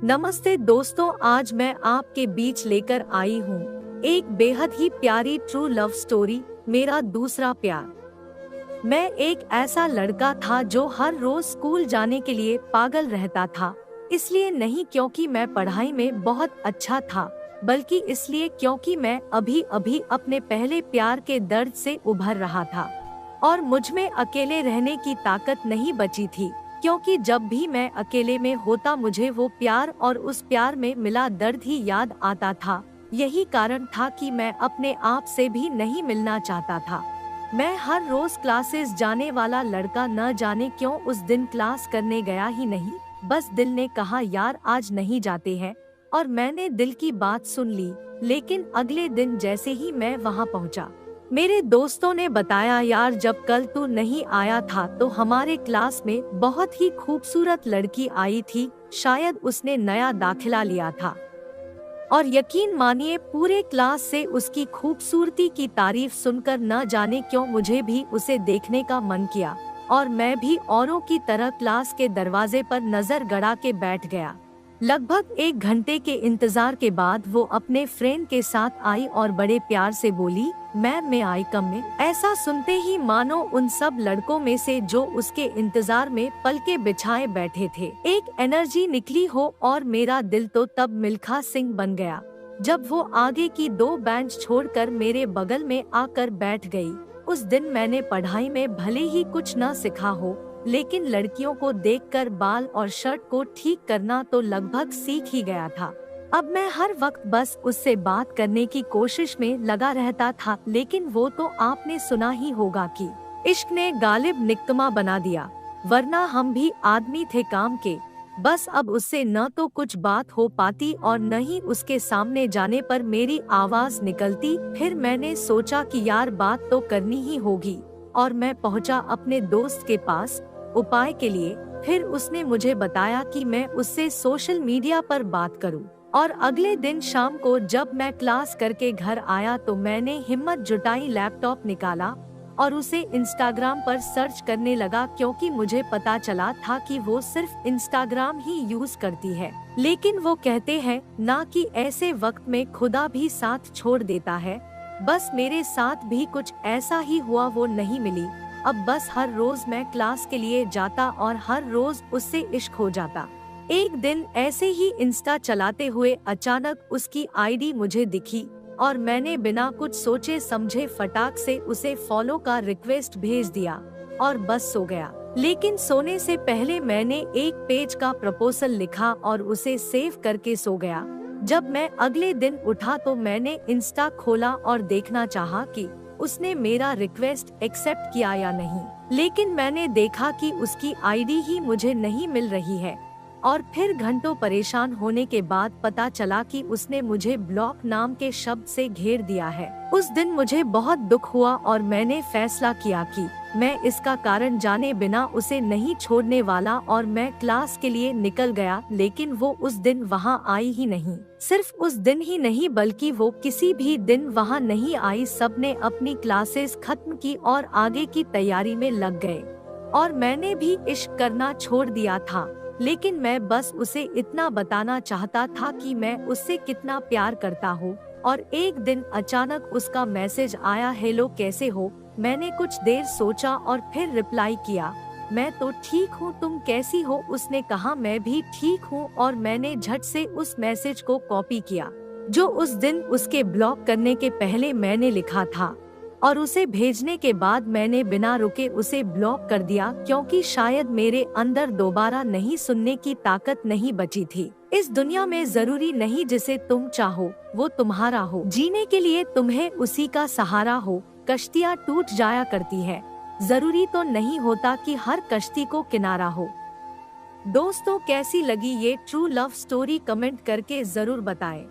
नमस्ते दोस्तों, आज मैं आपके बीच लेकर आई हूँ एक बेहद ही प्यारी ट्रू लव स्टोरी, मेरा दूसरा प्यार। मैं एक ऐसा लड़का था जो हर रोज स्कूल जाने के लिए पागल रहता था। इसलिए नहीं क्योंकि मैं पढ़ाई में बहुत अच्छा था, बल्कि इसलिए क्योंकि मैं अभी अभी अपने पहले प्यार के दर्द से उभर रहा था और मुझमें अकेले रहने की ताकत नहीं बची थी। क्योंकि जब भी मैं अकेले में होता मुझे वो प्यार और उस प्यार में मिला दर्द ही याद आता था। यही कारण था कि मैं अपने आप से भी नहीं मिलना चाहता था। मैं हर रोज क्लासेस जाने वाला लड़का न जाने क्यों उस दिन क्लास करने गया ही नहीं। बस दिल ने कहा यार आज नहीं जाते हैं, और मैंने दिल की बात सुन ली। लेकिन अगले दिन जैसे ही मैं वहाँ पहुँचा, मेरे दोस्तों ने बताया यार जब कल तू नहीं आया था तो हमारे क्लास में बहुत ही खूबसूरत लड़की आई थी, शायद उसने नया दाखिला लिया था। और यकीन मानिए पूरे क्लास से उसकी खूबसूरती की तारीफ सुनकर न जाने क्यों मुझे भी उसे देखने का मन किया, और मैं भी औरों की तरह क्लास के दरवाजे पर नजर गड़ा के बैठ गया। लगभग 1 घंटे के इंतजार के बाद वो अपने फ्रेंड के साथ आई और बड़े प्यार से बोली, मैम मैं आई कम में। ऐसा सुनते ही मानो उन सब लड़कों में से जो उसके इंतजार में पलके बिछाए बैठे थे एक एनर्जी निकली हो, और मेरा दिल तो तब मिल्खा सिंह बन गया जब वो आगे की 2 बेंच छोड़कर मेरे बगल में आकर बैठ गई। उस दिन मैंने पढ़ाई में भले ही कुछ न सीखा हो, लेकिन लड़कियों को देखकर बाल और शर्ट को ठीक करना तो लगभग सीख ही गया था। अब मैं हर वक्त बस उससे बात करने की कोशिश में लगा रहता था। लेकिन वो तो आपने सुना ही होगा कि इश्क ने गालिब निकम्मा बना दिया, वरना हम भी आदमी थे काम के। बस अब उससे न तो कुछ बात हो पाती और न ही उसके सामने जाने पर मेरी आवाज निकलती। फिर मैंने सोचा कि यार बात तो करनी ही होगी, और मैं पहुंचा अपने दोस्त के पास उपाय के लिए। फिर उसने मुझे बताया कि मैं उससे सोशल मीडिया पर बात करूं। और अगले दिन शाम को जब मैं क्लास करके घर आया तो मैंने हिम्मत जुटाई, लैपटॉप निकाला और उसे इंस्टाग्राम पर सर्च करने लगा, क्योंकि मुझे पता चला था कि वो सिर्फ इंस्टाग्राम ही यूज करती है। लेकिन वो कहते हैं ना कि ऐसे वक्त में खुदा भी साथ छोड़ देता है। बस मेरे साथ भी कुछ ऐसा ही हुआ, वो नहीं मिली। अब बस हर रोज मैं क्लास के लिए जाता और हर रोज उससे इश्क हो जाता। एक दिन ऐसे ही इंस्टा चलाते हुए अचानक उसकी आईडी मुझे दिखी और मैंने बिना कुछ सोचे समझे फटाक से उसे फॉलो का रिक्वेस्ट भेज दिया और बस सो गया। लेकिन सोने से पहले मैंने एक पेज का प्रपोजल लिखा और उसे सेव करके सो गया। जब मैं अगले दिन उठा तो मैंने इंस्टा खोला और देखना चाहा कि उसने मेरा रिक्वेस्ट एक्सेप्ट किया या नहीं। लेकिन मैंने देखा कि उसकी आईडी ही मुझे नहीं मिल रही है, और फिर घंटों परेशान होने के बाद पता चला कि उसने मुझे ब्लॉक नाम के शब्द से घेर दिया है। उस दिन मुझे बहुत दुख हुआ और मैंने फैसला किया कि मैं इसका कारण जाने बिना उसे नहीं छोड़ने वाला, और मैं क्लास के लिए निकल गया। लेकिन वो उस दिन वहाँ आई ही नहीं। सिर्फ उस दिन ही नहीं बल्कि वो किसी भी दिन वहाँ नहीं आई। सबने अपनी क्लासेस खत्म की और आगे की तैयारी में लग गए, और मैंने भी इश्क करना छोड़ दिया था। लेकिन मैं बस उसे इतना बताना चाहता था कि मैं उससे कितना प्यार करता हूँ। और एक दिन अचानक उसका मैसेज आया, हेलो कैसे हो। मैंने कुछ देर सोचा और फिर रिप्लाई किया, मैं तो ठीक हूँ, तुम कैसी हो। उसने कहा मैं भी ठीक हूँ, और मैंने झट से उस मैसेज को कॉपी किया जो उस दिन उसके ब्लॉक करने के पहले मैंने लिखा था, और उसे भेजने के बाद मैंने बिना रुके उसे ब्लॉक कर दिया, क्योंकि शायद मेरे अंदर दोबारा नहीं सुनने की ताकत नहीं बची थी। इस दुनिया में जरूरी नहीं जिसे तुम चाहो वो तुम्हारा हो, जीने के लिए तुम्हें उसी का सहारा हो। कश्तियाँ टूट जाया करती है, जरूरी तो नहीं होता कि हर कश्ती को किनारा हो। दोस्तों कैसी लगी ये ट्रू लव स्टोरी, कमेंट करके जरूर बताएं।